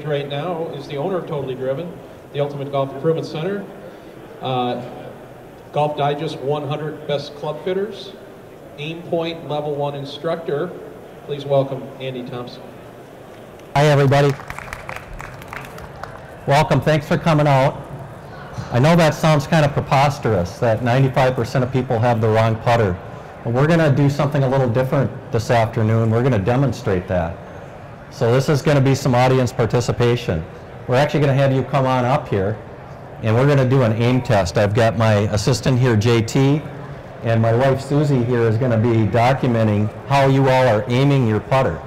stage right now is the owner of Totally Driven, the Ultimate Golf Improvement Center, Golf Digest 100 Best Club Fitters, Aim Point Level 1 instructor. Please welcome Andy Thompson. Hi everybody. Welcome, thanks for coming out. I know that sounds kind of preposterous that 95% of people have the wrong putter. But we're going to do something a little different this afternoon. We're going to demonstrate that. So this is going to be some audience participation. We're actually going to have you come on up here and we're going to do an aim test. I've got my assistant here, JT, and my wife Susie here is going to be documenting how you all are aiming your putter.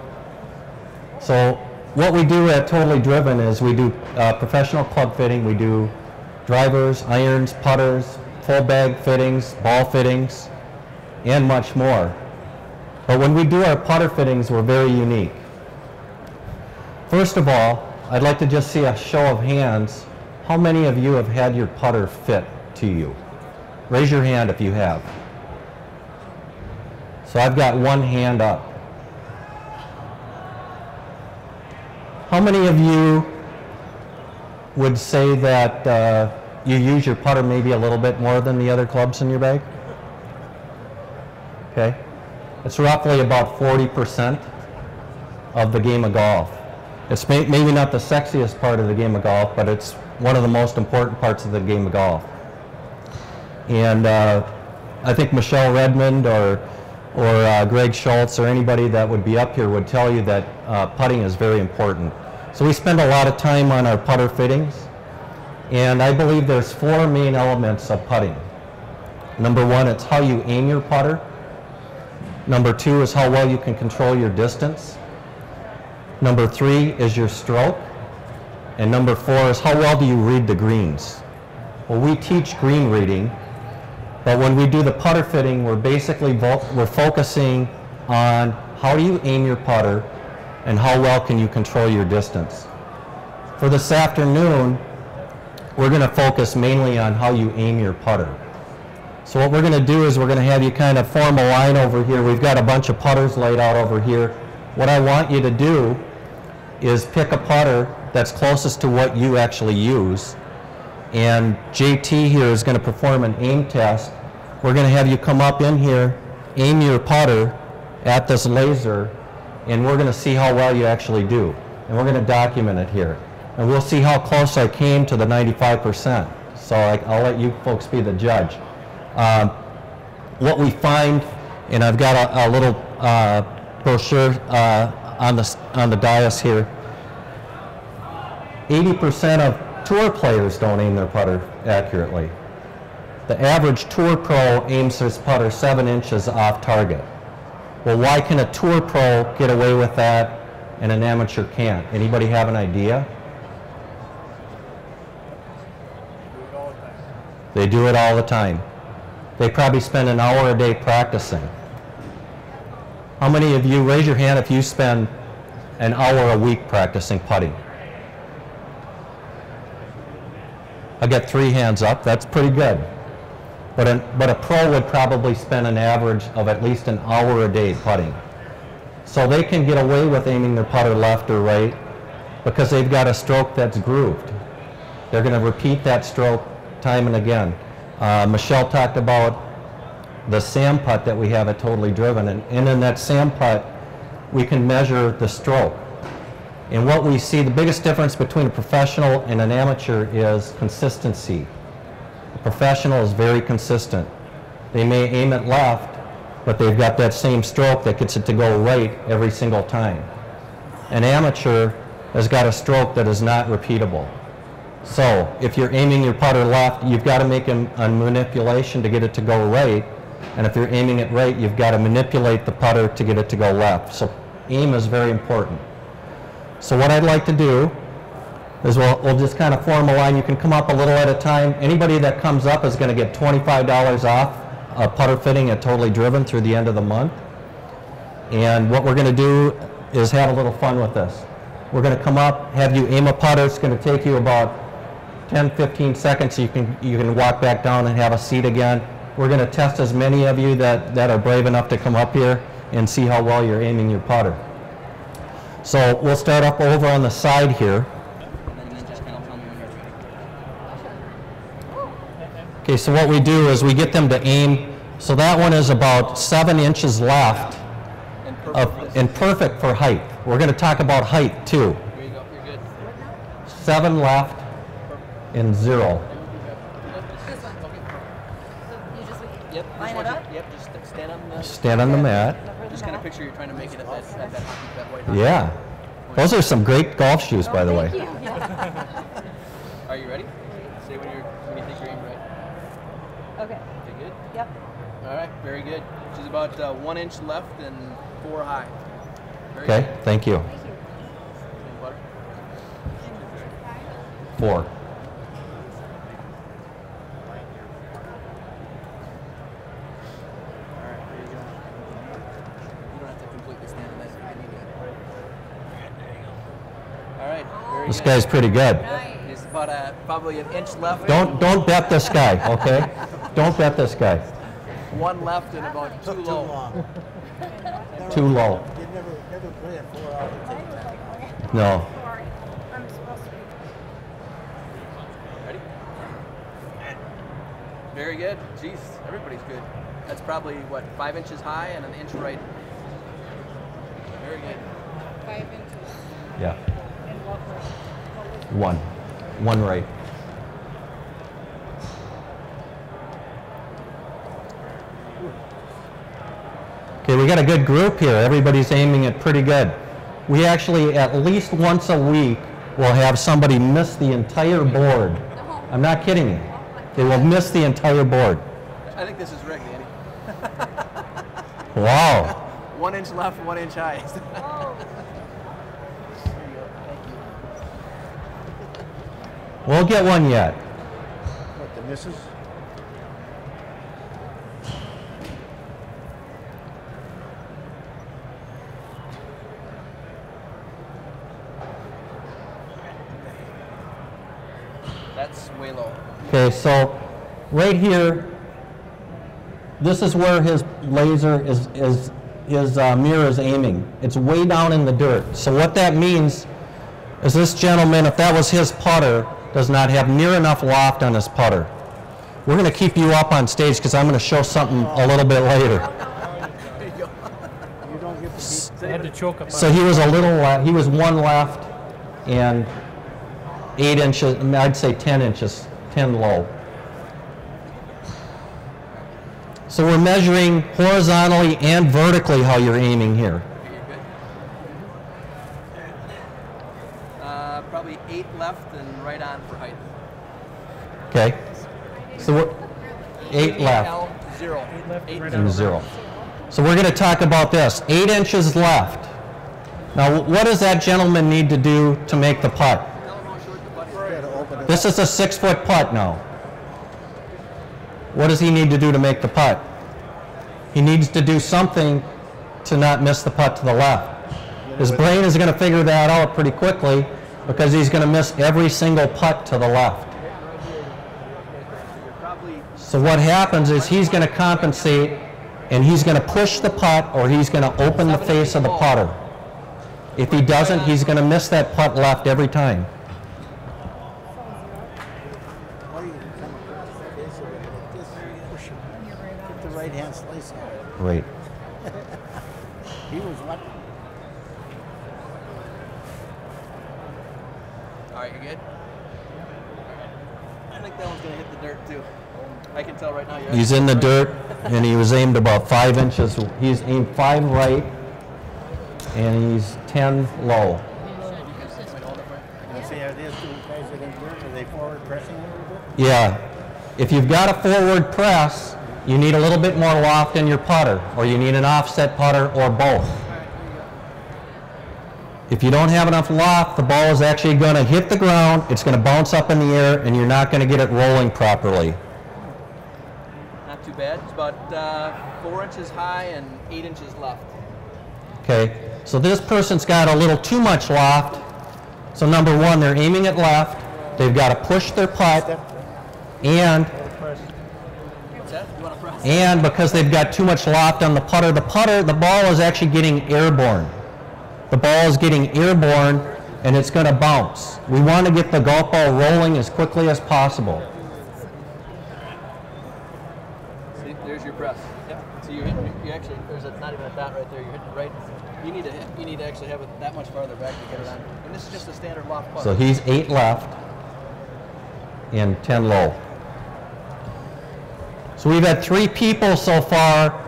So what we do at Totally Driven is we do professional club fitting. We do drivers, irons, putters, full bag fittings, ball fittings, and much more. But when we do our putter fittings, we're very unique. First of all, I'd like to just see a show of hands. How many of you have had your putter fit to you? Raise your hand if you have. So I've got one hand up. How many of you would say that you use your putter maybe a little bit more than the other clubs in your bag? Okay. It's roughly about 40% of the game of golf. It's maybe not the sexiest part of the game of golf, but it's one of the most important parts of the game of golf. And I think Michelle Redmond or Greg Schultz or anybody that would be up here would tell you that putting is very important. So we spend a lot of time on our putter fittings, and I believe there's four main elements of putting. Number one, it's how you aim your putter. Number two is how well you can control your distance. Number three is your stroke. And number four is how well do you read the greens. Well, we teach green reading, but when we do the putter fitting, we're basically we're focusing on how do you aim your putter and how well can you control your distance. For this afternoon, we're going to focus mainly on how you aim your putter. So what we're going to do is we're going to have you kind of form a line over here. We've got a bunch of putters laid out over here. What I want you to do is pick a putter that's closest to what you actually use. And JT here is going to perform an aim test. We're going to have you come up in here, aim your putter at this laser, and we're going to see how well you actually do. And we're going to document it here. And we'll see how close I came to the 95%. So I'll let you folks be the judge. What we find, and I've got a little brochure on the dais here, 80% of tour players don't aim their putter accurately. The average tour pro aims his putter 7 inches off target. Well, why can a tour pro get away with that and an amateur can't? Anybody have an idea? They do it all the time. They probably spend an hour a day practicing. How many of you, raise your hand if you spend an hour a week practicing putting? I get 3 hands up, that's pretty good. But a pro would probably spend an average of at least an hour a day putting. So they can get away with aiming their putter left or right because they've got a stroke that's grooved. They're going to repeat that stroke time and again. Michelle talked about the SAM putt that we have at Totally Driven, and in that SAM putt we can measure the stroke. And what we see, the biggest difference between a professional and an amateur is consistency. A professional is very consistent. They may aim it left, but they've got that same stroke that gets it to go right every single time. An amateur has got a stroke that is not repeatable. So if you're aiming your putter left, you've got to make a manipulation to get it to go right. And if you're aiming it right, you've got to manipulate the putter to get it to go left. So aim is very important. So what I'd like to do is we'll just kind of form a line. You can come up a little at a time. Anybody that comes up is going to get $25 off a putter fitting at Totally Driven through the end of the month. And what we're going to do is have a little fun with this. We're going to come up, have you aim a putter. It's going to take you about 10-15 seconds. You can walk back down and have a seat again. We're going to test as many of you that are brave enough to come up here and see how well you're aiming your putter. So we'll start up over on the side here. Okay, so what we do is we get them to aim. So that one is about 7 inches left and perfect for height. We're going to talk about height too. Here you go. You're good. 7 left and 0. This one. So you just Yep. line it up? Yep. Just stand on the. Stand on the mat. Just kind of picture you're trying to make it at that white hockey. Yeah. Those are some great golf shoes, by the way. Thank you. Yeah. Are you ready? Say when you think you're aimed right. Okay. You good? Yep. All right. Very good. She's about 1 inch left and 4 high. Very Okay, good. thank you. Thank you. Any butter? 4. All right. There you go. You don't have to completely stand in that. If you need to. All right. Very This good. guy's pretty good. He's about probably an inch left. Don't bet this guy, okay? Don't bet this guy. 1 left and about 2 low. Too low. You never play a 4-hour take time. No. Ready? Very good. Jeez, everybody's good. That's probably, what, 5 inches high and an inch right. Very good. 5 inches. Yeah. And what was 1. 1 right. Okay, we got a good group here. Everybody's aiming it pretty good. We actually, at least once a week, will have somebody miss the entire board. I'm not kidding you. They will miss the entire board. I think this is rigged, Andy. Wow. 1 inch left, 1 inch high. There you go. Thank you. We'll get one yet. What, the misses? That's way low. Okay, so right here, this is where his laser his mirror is aiming. It's way down in the dirt. So what that means is this gentleman, if that was his putter, does not have near enough loft on his putter. We're going to keep you up on stage because I'm going to show something a little bit later. There you go. You don't get to beat. I had to choke up. So he was a little, he was 1 left and 8 inches, I'd say 10 inches, 10 low. So we're measuring horizontally and vertically how you're aiming here. Okay, you're good. Probably 8 left and right on for height. Okay? So we're 8 left L, 0. 8 and 0. So we're going to talk about this. 8 inches left. Now, what does that gentleman need to do to make the putt? Tell him how short the putt is. Gotta open it. This is a 6-foot putt now. What does he need to do to make the putt? He needs to do something to not miss the putt to the left. His brain is going to figure that out pretty quickly because he's going to miss every single putt to the left. So what happens is he's going to compensate and he's going to push the putt or he's going to open the face of the putter. If he doesn't, he's going to miss that putt left every time. Or you can come across the face of it like this, push it. Get the right hand slice on it. Right. He was lucky. All right, you're good? I think that one's going to hit the dirt, too. I can tell right now you're He's in the dirt and he was aimed about 5 inches. He's aimed 5 right and he's 10 low. You see how these two guys are in dirt? Are they forward pressing a little bit? Yeah. If you've got a forward press, you need a little bit more loft in your putter, or you need an offset putter, or both. If you don't have enough loft, the ball is actually going to hit the ground, it's going to bounce up in the air, and you're not going to get it rolling properly. not too bad. It's about 4 inches high and 8 inches left. Okay, so this person's got a little too much loft. So number one, they're aiming it left. They've got to push their putt, and What's that? You want to press? And because they've got too much loft on the putter, the ball is actually getting airborne. The ball is getting airborne and it's going to bounce. We want to get the golf ball rolling as quickly as possible. there's your press. Yep. So you actually, not even a dot right there. You're hitting it right. You need to actually have it that much farther back to get it on. And this is just a standard loft putter. So he's 8 left and 10 low. So we've had 3 people so far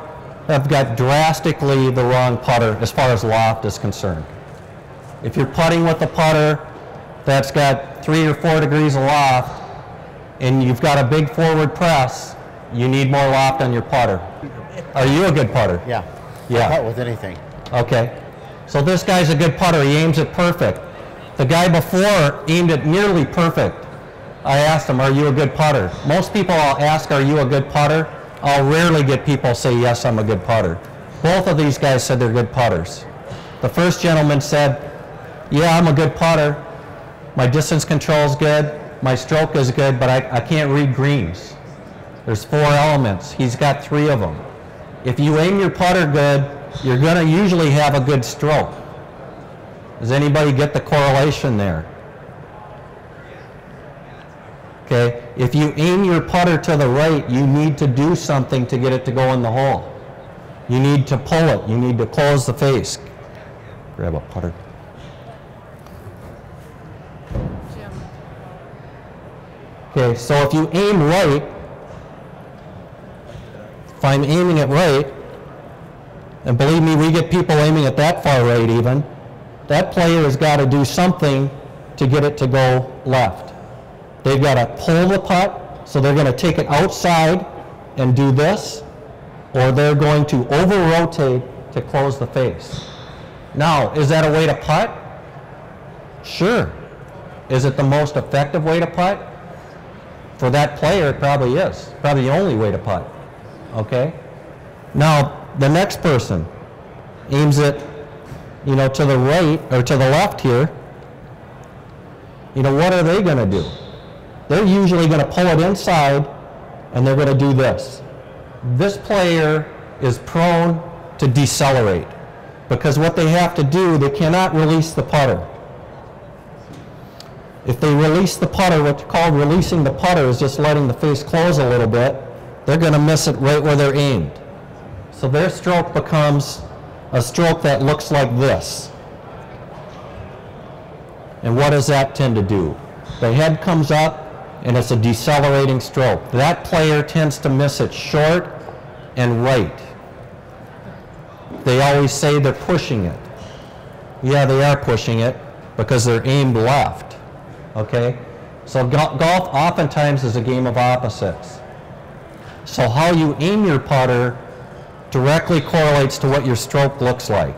have got drastically the wrong putter as far as loft is concerned. If you're putting with a putter that's got 3 or 4 degrees of loft and you've got a big forward press, you need more loft on your putter. Are you a good putter? Yeah. Yeah. Putt with anything. Okay. So this guy's a good putter. He aims it perfect. The guy before aimed it nearly perfect. I asked him, are you a good putter? Most people I'll ask, are you a good putter? I'll rarely get people say, yes, I'm a good putter. Both of these guys said they're good putters. The first gentleman said, yeah, I'm a good putter. My distance control is good. My stroke is good, but I can't read greens. There's 4 elements. He's got 3 of them. If you aim your putter good, you're going to usually have a good stroke. Does anybody get the correlation there? Okay, if you aim your putter to the right, you need to do something to get it to go in the hole. You need to pull it. You need to close the face. Grab a putter. Okay, so if you aim right, if I'm aiming it right, and believe me, we get people aiming it that far right even, that player has got to do something to get it to go left. They've got to pull the putt, so they're going to take it outside and do this, or they're going to over-rotate to close the face. Now, is that a way to putt? Sure. Is it the most effective way to putt? For that player, it probably is. Probably the only way to putt. Okay? Now, the next person aims it, to the right or to the left here. What are they going to do? They're usually going to pull it inside, and they're going to do this. This player is prone to decelerate, because what they have to do, they cannot release the putter. If they release the putter, what's called releasing the putter is just letting the face close a little bit, they're going to miss it right where they're aimed. So their stroke becomes a stroke that looks like this. And what does that tend to do? The head comes up, and it's a decelerating stroke. That player tends to miss it short and right. They always say they're pushing it. Yeah, they are pushing it because they're aimed left. Okay? So golf oftentimes is a game of opposites. So how you aim your putter directly correlates to what your stroke looks like.